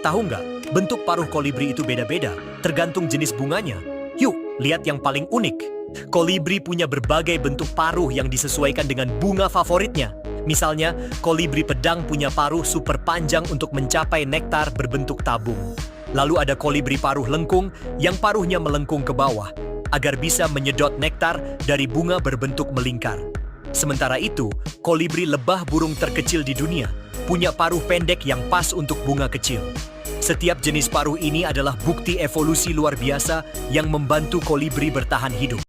Tahu nggak, bentuk paruh kolibri itu beda-beda, tergantung jenis bunganya. Yuk, lihat yang paling unik. Kolibri punya berbagai bentuk paruh yang disesuaikan dengan bunga favoritnya. Misalnya, kolibri pedang punya paruh super panjang untuk mencapai nektar berbentuk tabung. Lalu ada kolibri paruh lengkung yang paruhnya melengkung ke bawah, agar bisa menyedot nektar dari bunga berbentuk melingkar. Sementara itu, kolibri lebah burung terkecil di dunia punya paruh pendek yang pas untuk bunga kecil. Setiap jenis paruh ini adalah bukti evolusi luar biasa yang membantu kolibri bertahan hidup.